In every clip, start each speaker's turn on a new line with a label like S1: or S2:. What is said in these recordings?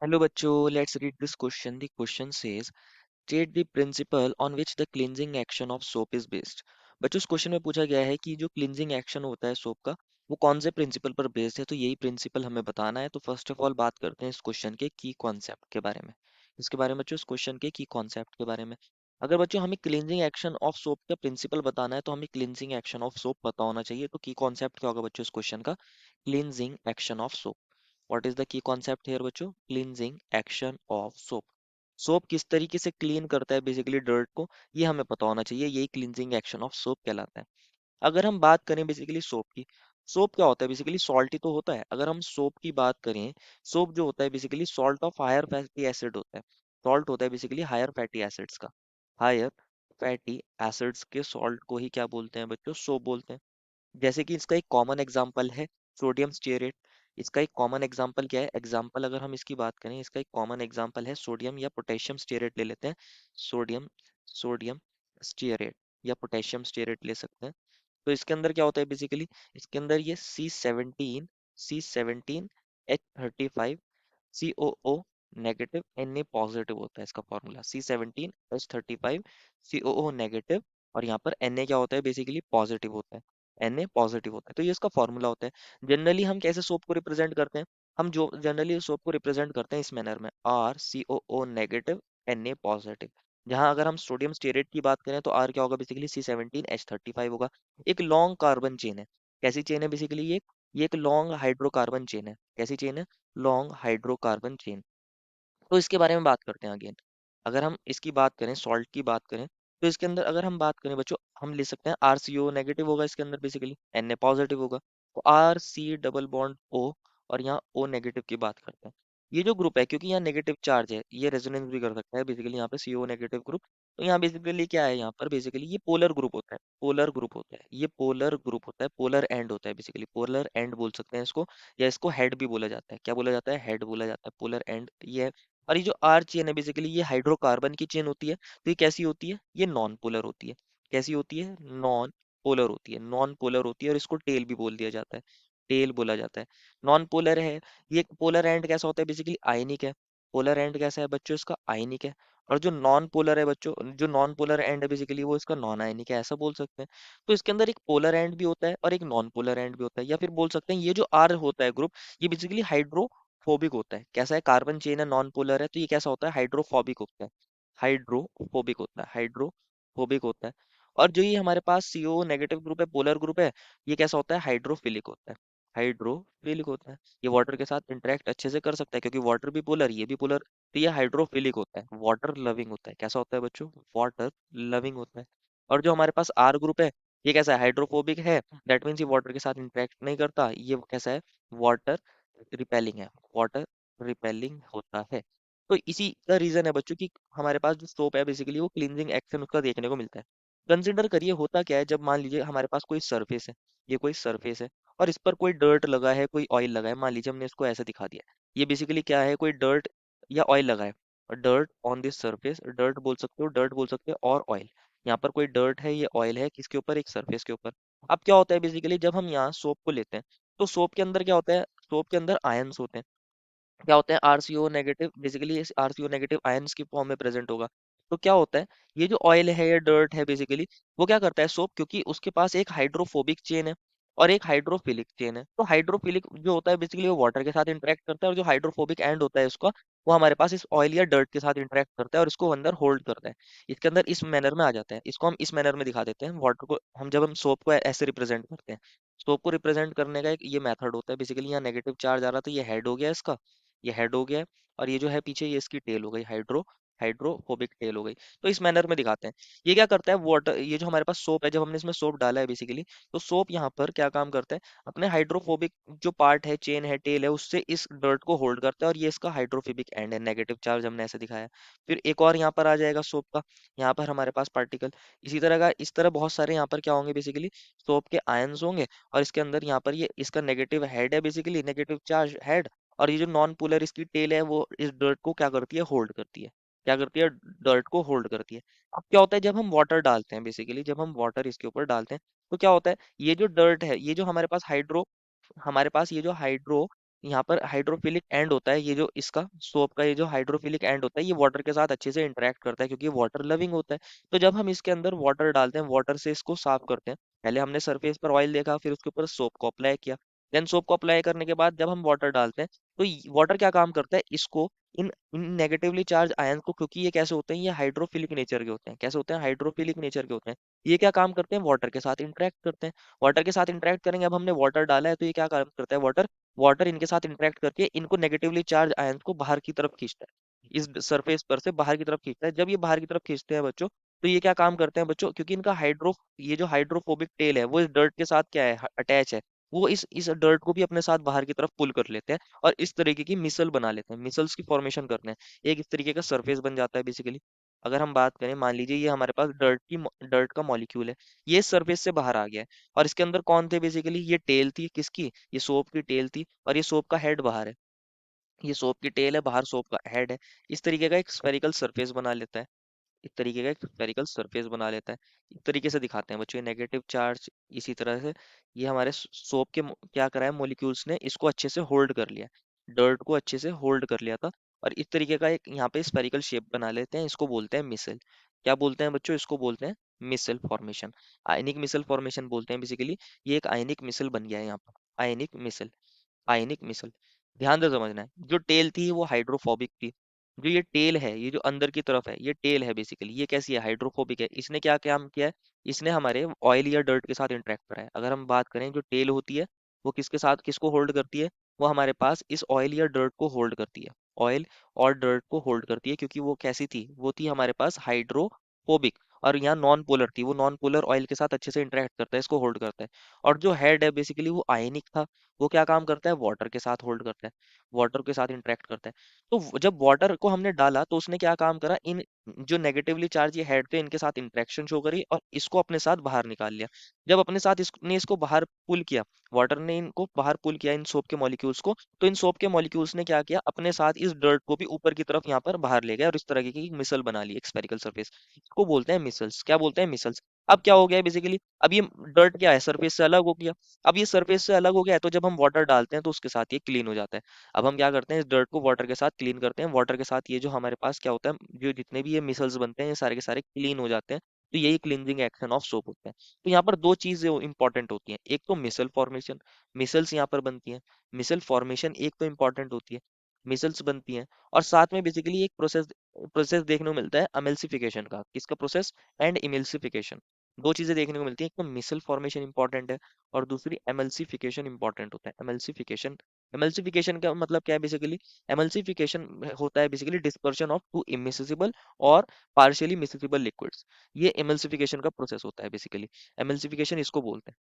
S1: Hello बच्चों, let's read this question. The question says, state the principle on which the cleansing action of soap is based. बच्चों इस question में पूछा गया है कि जो क्लींजिंग एक्शन होता है सोप का वो कौन से प्रिंसिपल पर बेस्ड है, तो यही प्रिंसिपल हमें बताना है। तो फर्स्ट ऑफ ऑल बात करते हैं इस क्वेश्चन के की कॉन्सेप्ट के बारे में। इसके बारे में बच्चों इस क्वेश्चन के की कॉन्सेप्ट के बारे में, अगर बच्चों हमें क्लींजिंग एक्शन ऑफ सोप का प्रिंसिपल बताना है तो हमें क्लींजिंग एक्शन ऑफ सोप पता होना चाहिए। तो की कॉन्सेप्ट क्या होगा बच्चों इस क्वेश्चन का? Cleansing action of soap. What is the key concept here बच्चों? Cleansing action of soap. Soap किस तरीके से क्लीन करता है बेसिकली डर्ट को, ये हमें पता होना चाहिए। यही क्लींजिंग एक्शन ऑफ सोप कहलाता है। अगर हम बात करें बेसिकली सोप की, सोप क्या होता है? बेसिकली सॉल्ट ही तो होता है। अगर हम सोप की बात करें, सोप जो होता है basically salt of higher fatty acid होता है। सॉल्ट होता है बेसिकली हायर फैटी एसिड्स का। हायर फैटी एसिड्स के सॉल्ट को ही क्या बोलते हैं बच्चों? सोप बोलते हैं। जैसे कि इसका एक कॉमन एग्जांपल है सोडियम स्टीयरेट। इसका एक कॉमन एग्जांपल क्या है? एग्जांपल अगर हम इसकी बात करें, इसका एक कॉमन एग्जांपल है सोडियम या पोटेशियम स्टीयरेट ले लेते हैं। सोडियम सोडियम स्टीयरेट या पोटेशियम स्टीयरेट ले सकते हैं। तो इसके अंदर क्या होता है बेसिकली? इसके अंदर ये C17H35 COO negative Na positive होता है। इसका फॉर्मूला C17H35 COO नेगेटिव, और यहाँ पर Na क्या होता है बेसिकली? पॉजिटिव होता है। Na पॉजिटिव होता है, तो ये इसका फॉर्मूला होता है। जनरली हम कैसे सोप को रिप्रेजेंट करते हैं? हम जो जनरली सोप को रिप्रेजेंट करते हैं इस मैनर में, RCOO नेगेटिव Na पॉजिटिव। जहाँ अगर हम सोडियम स्टीरेट की बात करें तो R क्या होगा बेसिकली? C17H35 होगा। एक लॉन्ग कार्बन चेन है। कैसी चेन है बेसिकली? ये एक लॉन्ग हाइड्रोकार्बन चेन है। कैसी चेन है? Long hydrocarbon chain. तो इसके बारे में बात करते हैं अगेन। अगर हम इसकी बात करें, सॉल्ट की बात करें, तो इसके अंदर अगर हम बात करें बच्चों, हम ले सकते हैं RCO नेगेटिव होगा इसके अंदर बेसिकली, Na पॉजिटिव होगा। तो RC डबल बॉन्ड O, और यहाँ O नेगेटिव की बात करते हैं। ये जो ग्रुप है, क्योंकि यहाँ नेगेटिव चार्ज है, ये रेजोनेंस भी कर सकता है बेसिकली यहाँ पे CO नेगेटिव ग्रुप। तो यहाँ बेसिकली क्या है? यहाँ पर बेसिकली ये पोलर ग्रुप होता है। पोलर ग्रुप होता है, ये पोलर ग्रुप होता है, पोलर एंड होता है बेसिकली। पोलर एंड बोल सकते हैं इसको, या इसको हेड भी बोला जाता है। क्या बोला जाता है? हेड बोला जाता है। पोलर एंड ये है। और ये जो आर चेन है बेसिकली, ये हाइड्रोकार्बन की चेन होती है। तो ये कैसी होती है? ये नॉन पोलर होती है। कैसी होती है? नॉन पोलर होती है। नॉन पोलर होती है, और इसको टेल भी बोल दिया जाता है। टेल बोला जाता है। नॉन पोलर है। ये पोलर एंड कैसा होता है बेसिकली? आयनिक है। पोलर एंड कैसा है बच्चों? इसका आयनिक है। और जो नॉन पोलर है बच्चों, जो नॉन पोलर एंड है बेसिकली, वो इसका नॉन आयनिक है, ऐसा बोल सकते हैं। तो इसके अंदर एक पोलर एंड भी होता है और एक नॉन पोलर एंड भी होता है, या फिर बोल सकते हैं ये जो आर होता है ग्रुप, ये बेसिकली हाइड्रोफोबिक होता है। कैसा है? कार्बन चेन है, नॉन पोलर है, तो ये कैसा होता है? हाइड्रोफोबिक होता है। हाइड्रोफोबिक होता है, हाइड्रोफोबिक होता है। और जो ये हमारे पास सीओ नेगेटिव ग्रुप है, पोलर ग्रुप है, ये कैसा होता है? हाइड्रोफिलिक होता है। हाइड्रोफिलिक होता है। ये वाटर के साथ इंटरेक्ट अच्छे से कर सकता है, क्योंकि वाटर भी पोलर, ये भी पोलर। तो ये हाइड्रोफिलिक होता है, वाटर लविंग होता है। कैसा होता है बच्चों? वाटर लविंग होता है। और जो हमारे पास आर ग्रुप है, ये कैसा है? हाइड्रोफोबिक है। दैट मीन्स ये वाटर के साथ इंटरेक्ट नहीं करता। ये कैसा है? वाटर रिपेलिंग है। वाटर रिपेलिंग होता है। तो इसी का रीजन है बच्चों कि हमारे पास जो सोप है बेसिकली, वो क्लींजिंग एक्शन उसका देखने को मिलता है। कंसिडर करिए होता क्या है, जब मान लीजिए हमारे पास कोई सरफेस है, ये कोई सरफेस है, और इस पर कोई डर्ट लगा है, कोई ऑयल लगा है। मान लीजिए हमने इसको ऐसे दिखा दिया। ये बेसिकली क्या है? कोई डर्ट या ऑयल लगा है। Dirt on this surface, dirt बोल सकते हो, डर्ट बोल सकते हो, और ऑयल। यहाँ पर कोई डर्ट है, ये ऑयल है, किसके ऊपर? एक सरफेस के ऊपर। अब क्या होता है बेसिकली, जब हम यहाँ सोप को लेते हैं, तो सोप के अंदर क्या होता है? सोप के अंदर आयंस होते हैं। क्या होते हैं? आरसीओ नेगेटिव, बेसिकली इस आरसीओ नेगेटिव आयंस की फॉर्म में प्रेजेंट होगा। तो क्या होता है? ये जो ऑयल है या डर्ट है बेसिकली, वो क्या करता है सोप, क्योंकि उसके पास एक हाइड्रोफोबिक चेन है और एक हाइड्रोफिलिक चेन है। तो हाइड्रोफिलिक जो होता है बेसिकली, वो वाटर के साथ इंटरेक्ट करता है, और जो हाइड्रोफोबिक एंड होता है उसका, वो हमारे पास इस ऑयल या डर्ट के साथ इंटरेक्ट करता है और इसको अंदर होल्ड करता है। इसके अंदर इस मैनर में आ जाता है। इसको हम इस मैनर में दिखा देते हैं वाटर को, हम जब हम सोप को ऐसे रिप्रेजेंट करते हैं। सोप को रिप्रेजेंट करने का एक ये मेथड होता है बेसिकली। यहाँ नेगेटिव चार्ज आ रहा था, ये हेड हो गया इसका, ये हेड हो गया है। और ये जो है पीछे, ये इसकी टेल हो गई, हाइड्रोफोबिक टेल हो गई। तो इस मैनर में दिखाते हैं। ये क्या करता है? वाटर, ये जो हमारे पास सोप है, जब हमने इसमें सोप डाला है बेसिकली, तो सोप यहाँ पर क्या काम करता है? अपने हाइड्रोफोबिक जो पार्ट है, चेन है, टेल है, उससे इस डर्ट को होल्ड करता है, और ये इसका हाइड्रोफोबिक एंड है। नेगेटिव चार्ज हमने ऐसे दिखाया। फिर एक और यहाँ पर आ जाएगा सोप का, यहाँ पर हमारे पास पार्टिकल। इसी तरह का, इस तरह बहुत सारे यहाँ पर क्या होंगे बेसिकली? सोप के आयंस होंगे। और इसके अंदर यहाँ पर ये इसका नेगेटिव हेड है बेसिकली, नेगेटिव चार्ज हेड। और ये जो नॉन पोलर इसकी टेल है, वो इस डर्ट को क्या करती है? होल्ड करती है। क्या करती है? डर्ट को होल्ड करती है। अब क्या होता है जब हम वाटर डालते हैं बेसिकली, जब हम वाटर इसके ऊपर डालते हैं, तो क्या होता है? ये जो डर्ट है, ये जो हमारे पास हाइड्रो, हमारे पास ये जो हाइड्रो यहाँ पर हाइड्रोफिलिक एंड होता है, ये जो इसका सोप का ये जो हाइड्रोफिलिक एंड होता है ये वाटर के साथ अच्छे से इंटरेक्ट करता है क्योंकि ये वाटर लविंग होता है। तो जब हम इसके अंदर वाटर डालते हैं, वाटर से इसको साफ करते हैं। पहले हमने सरफेस पर ऑयल देखा, फिर उसके ऊपर सोप को अप्लाई किया। देन सोप को अप्लाई करने के बाद जब हम वाटर डालते हैं, तो वाटर क्या काम करता है, इसको इन नेगेटिवली चार्ज आयन को, क्योंकि ये कैसे होते हैं, ये हाइड्रोफिलिक नेचर के होते हैं। कैसे होते हैं, हाइड्रोफिलिक नेचर के होते हैं। ये क्या काम करते हैं, वाटर के साथ इंटरेक्ट करते हैं। वाटर के साथ इंटरेक्ट करेंगे, अब हमने वाटर डाला है तो ये क्या काम करता है, वाटर वाटर इनके साथ इंटरेक्ट करके इनको नेगेटिवली चार्ज आयन को बाहर की तरफ खींचता है, इस सरफेस पर से बाहर की तरफ खींचता है। जब ये बाहर की तरफ खींचते हैं बच्चों, तो ये क्या काम करते हैं बच्चों, क्योंकि इनका ये जो हाइड्रोफोबिक टेल है वो इस डर्ट के साथ क्या है, अटैच है। वो इस डर्ट को भी अपने साथ बाहर की तरफ पुल कर लेते हैं और इस तरीके की मिसल बना लेते हैं, मिसल्स की फॉर्मेशन करते हैं। एक इस तरीके का सरफेस बन जाता है बेसिकली। अगर हम बात करें, मान लीजिए ये हमारे पास डर्ट का मॉलिक्यूल है, ये सरफेस से बाहर आ गया है। और इसके अंदर कौन थे बेसिकली, ये टेल थी किसकी, ये सोप की टेल थी, और ये सोप का हेड बाहर है। ये सोप की टेल है, बाहर सोप का हेड है। इस तरीके का एक स्फेरिकल सरफेस बना लेता है। इस तरीके का एक स्फेरिकल सरफेस बना लेता है। इस तरीके से दिखाते हैं बच्चों ये नेगेटिव चार्ज। इसी तरह से ये हमारे सोप के क्या करा है, मॉलिक्यूल्स ने इसको अच्छे से होल्ड कर लिया, डर्ट को अच्छे से होल्ड कर लिया था। और इस तरीके का एक यहाँ पे स्फेरिकल शेप बना लेते हैं, इसको बोलते हैं मिसल। क्या बोलते हैं बच्चों, इसको बोलते हैं मिसल फॉर्मेशन। आयनिक मिसल फॉर्मेशन बोलते हैं बेसिकली। ये एक आयनिक मिसल बन गया है यहाँ पर, आयनिक मिसल। आयनिक मिसल, ध्यान से समझना है। जो टेल थी वो हाइड्रोफोबिक थी। जो ये टेल है, ये जो अंदर की तरफ है, ये टेल है बेसिकली, ये कैसी है, हाइड्रोफोबिक है। इसने क्या काम किया है, इसने हमारे ऑयल या डर्ट के साथ इंटरेक्ट करा है। अगर हम बात करें, जो टेल होती है वो किसके साथ, किसको होल्ड करती है, वो हमारे पास इस ऑयल या डर्ट को होल्ड करती है। ऑयल और डर्ट को होल्ड करती है, क्योंकि वो कैसी थी, वो थी हमारे पास हाइड्रोफोबिक। और यहाँ नॉन पोलर थी, वो नॉन पोलर ऑयल के साथ अच्छे से इंटरेक्ट करता है, इसको होल्ड करता है। और जो हेड है बेसिकली वो आयनिक था, वो क्या काम करता है, वाटर के साथ होल्ड करता है, वाटर के साथ इंटरेक्ट करता है। तो जब वाटर को हमने डाला तो उसने क्या काम करा, इन जो नेगेटिवली चार्ज ये हेड थे इनके साथ इंटरेक्शन शो करी और इसको अपने साथ बाहर निकाल लिया। जब अपने साथ इसने इसको बाहर पुल किया, वाटर ने इनको बाहर पुल किया, इन सोप के मॉलिक्यूल्स को, तो इन सोप के मॉलिक्यूल्स ने क्या किया, अपने साथ इस डर्ट को भी ऊपर की तरफ यहाँ पर बाहर ले गया और इस तरह की मिसल बना ली, एक स्फेरिकल सरफेस। इसको बोलते हैं मिसल्स। क्या बोलते हैं, मिसल्स। अब क्या हो गया बेसिकली, अब ये डर्ट क्या है, सरफेस से अलग हो गया। अब ये सरफेस से अलग हो गया है, तो जब हम वाटर डालते हैं तो उसके साथ ये क्लीन हो जाता है। अब हम क्या करते हैं, इस डर्ट को वाटर के साथ क्लीन करते हैं। वाटर के साथ ये जो हमारे पास क्या होता है, जो जितने भी ये मिसल्स बनते हैं ये सारे के सारे क्लीन हो जाते हैं। तो यही क्लींजिंग एक्शन ऑफ सोप होता है। तो यहाँ पर दो चीजें इंपॉर्टेंट होती हैं, एक तो मिसल फॉर्मेशन, मिसल्स यहाँ पर बनती हैं। मिसल फॉर्मेशन एक तो इंपॉर्टेंट होती है, मिसल्स बनती हैं। और साथ में बेसिकली एक प्रोसेस प्रोसेस देखने को मिलता है एमल्सिफिकेशन का, किसका प्रोसेस, एंड इमल्सिफिकेशन। दो चीजें देखने को मिलती है, एक तो मिसल फॉर्मेशन इंपॉर्टेंट है और दूसरी एमल्सिफिकेशन इंपॉर्टेंट होता है। एमल्सिफिकेशन, एमल्सिफिकेशन का मतलब क्या है बेसिकली, एमल्सिफिकेशन होता है basically dispersion of to immiscible और पार्शियली मिसिबल लिक्विड्स। ये एमल्सिफिकेशन का प्रोसेस होता है बेसिकली, एमल्सिफिकेशन इसको बोलते हैं।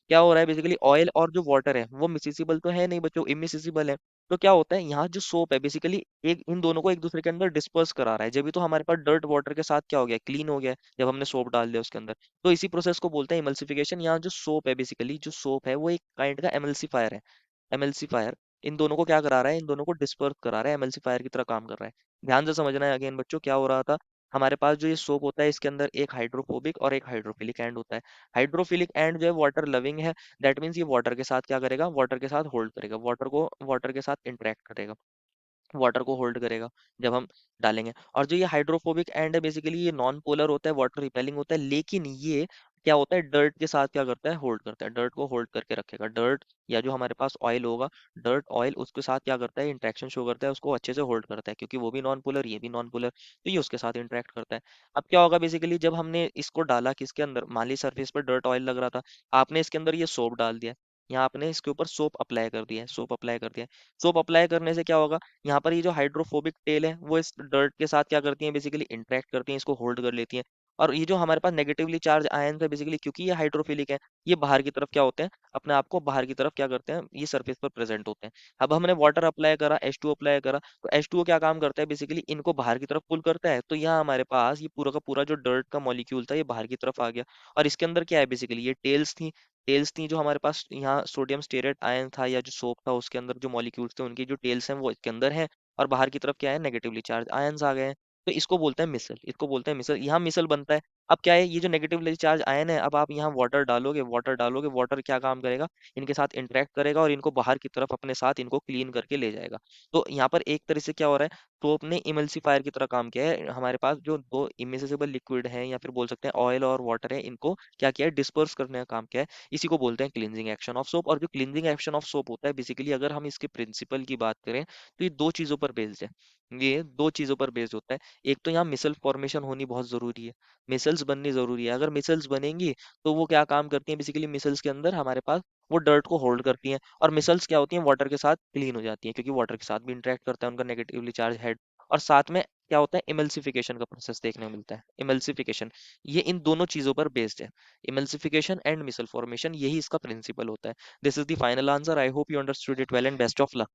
S1: क्या हो रहा है बेसिकली, ऑयल और जो वाटर है वो मिसिसिबल तो है नहीं बच्चों, इमिसिसिबल है। तो क्या होता है, यहाँ जो सोप है बेसिकली एक इन दोनों को एक दूसरे के अंदर डिस्पर्स करा रहा है, जब भी तो हमारे पास डर्ट वाटर के साथ क्या हो गया, क्लीन हो गया जब हमने सोप डाल दिया उसके अंदर। तो इसी प्रोसेस को बोलते हैं इमल्सिफिकेशन। यहाँ जो सोप है बेसिकली, जो सोप है वो एक काइंड का एमल्सिफायर है। एमएलसीफायर इन दोनों को क्या करा रहा है, इन दोनों को डिस्पर्स करा रहा है, एमएलसीफायर की तरह काम कर रहा है। ध्यान से समझना है अगेन बच्चों, क्या हो रहा था, हमारे पास जो ये सोप होता है इसके अंदर एक हाइड्रोफोबिक और एक हाइड्रोफिलिक एंड होता है। हाइड्रोफिलिक एंड जो है वाटर लविंग है, दैट मीन्स ये वाटर के साथ क्या करेगा, वाटर के साथ होल्ड करेगा, वाटर को वाटर के साथ इंटरेक्ट करेगा, वाटर को होल्ड करेगा जब हम डालेंगे। और जो ये हाइड्रोफोबिक एंड है बेसिकली ये नॉन पोलर होता है, वाटर रिपेलिंग होता है, लेकिन ये क्या होता है, डर्ट के साथ क्या करता है, होल्ड करता है, डर्ट को होल्ड करके रखेगा। डर्ट या जो हमारे पास ऑयल होगा, डर्ट ऑयल उसके साथ क्या करता है, इंटरेक्शन शो करता है, उसको अच्छे से होल्ड करता है, क्योंकि वो भी नॉन पोलर ये भी नॉन पोलर, तो ये उसके साथ इंटरेक्ट करता है। अब क्या होगा बेसिकली, जब हमने इसको डाला किसके अंदर, मान ली सरफेस पर डर्ट ऑयल लग रहा था, आपने इसके अंदर ये सोप डाल दिया, यहाँ आपने इसके ऊपर सोप अप्लाई कर दिया है, सोप अप्लाई कर दिया है। सोप अप्लाई करने से क्या होगा, यहाँ पर ये जो हाइड्रोफोबिक टेल है वो इस डर्ट के साथ क्या करती है, बेसिकली इंटरेक्ट करती हैं, इसको होल्ड कर लेती हैं। और ये जो हमारे पास नेगेटिवली चार्ज आयन है बेसिकली, क्योंकि ये हाइड्रोफिलिक है, ये बाहर की तरफ क्या होते हैं, अपने आप को बाहर की तरफ क्या करते हैं, ये सरफेस पर प्रेजेंट होते हैं। अब हमने वाटर अप्लाई करा, H2O अप्लाई करा, तो H2O क्या काम करता है बेसिकली, इनको बाहर की तरफ पुल करता है। तो यहाँ हमारे पास ये पूरा का पूरा जो डर्ट का मॉलिक्यूल था ये बाहर की तरफ आ गया। और इसके अंदर क्या है बेसिकली, ये टेल्स थी जो हमारे पास, यहाँ सोडियम स्टेरेट आयन था या जो सोप था उसके अंदर जो मॉलिक्यूल्स थे उनकी जो टेल्स हैं वो इसके अंदर है। और बाहर की तरफ क्या है, नेगेटिवली चार्ज आयंस आ गए हैं। तो इसको बोलते हैं मिसल, इसको बोलते हैं मिसल, यहाँ मिसल बनता है। अब क्या है, ये जो नेगेटिवली चार्ज आयन है, अब आप यहाँ वाटर डालोगे, वाटर क्या काम करेगा, इनके साथ इंटरेक्ट करेगा और इनको बाहर की तरफ अपने साथ इनको क्लीन करके ले जाएगा। तो यहाँ पर एक तरह से क्या हो रहा है, सोप ने इमल्सिफायर की तरह काम किया है। हमारे पास जो दो इमिसिबल लिक्विड है या फिर बोल सकते हैं ऑयल और वाटर है, इनको क्या किया है, डिस्पर्स करने का काम किया है। इसी को बोलते हैं क्लींजिंग एक्शन ऑफ सोप। और जो क्लींजिंग एक्शन ऑफ सोप होता है, बेसिकली अगर हम इसके प्रिंसिपल की बात करें तो ये दो चीजों पर बेस्ड है। ये दो चीजों पर बेस्ड होता है। एक तो यहाँ मिसल फॉर्मेशन होनी बहुत जरूरी है, मिसल्स बननी जरूरी है। अगर मिसल्स बनेंगी तो वो क्या काम करती हैं, बेसिकली मिसल्स के अंदर हमारे पास वो डर्ट को होल्ड करती हैं, और मिसल्स क्या होती हैं, वाटर के साथ क्लीन हो जाती हैं, क्योंकि वाटर के साथ भी इंटरेक्ट करता है उनका नेगेटिवली चार्ज हेड। और साथ में क्या होता है, इमल्सिफिकेशन का प्रोसेस देखने को मिलता है। इमल्सिफिकेशन, ये इन दोनों चीजों पर बेस्ड है। इमल्सिफिकेशन एंड मिसल फॉर्मेशन, यही इसका प्रिंसिपल होता है। This is the final answer. I hope you understood it well and best of luck.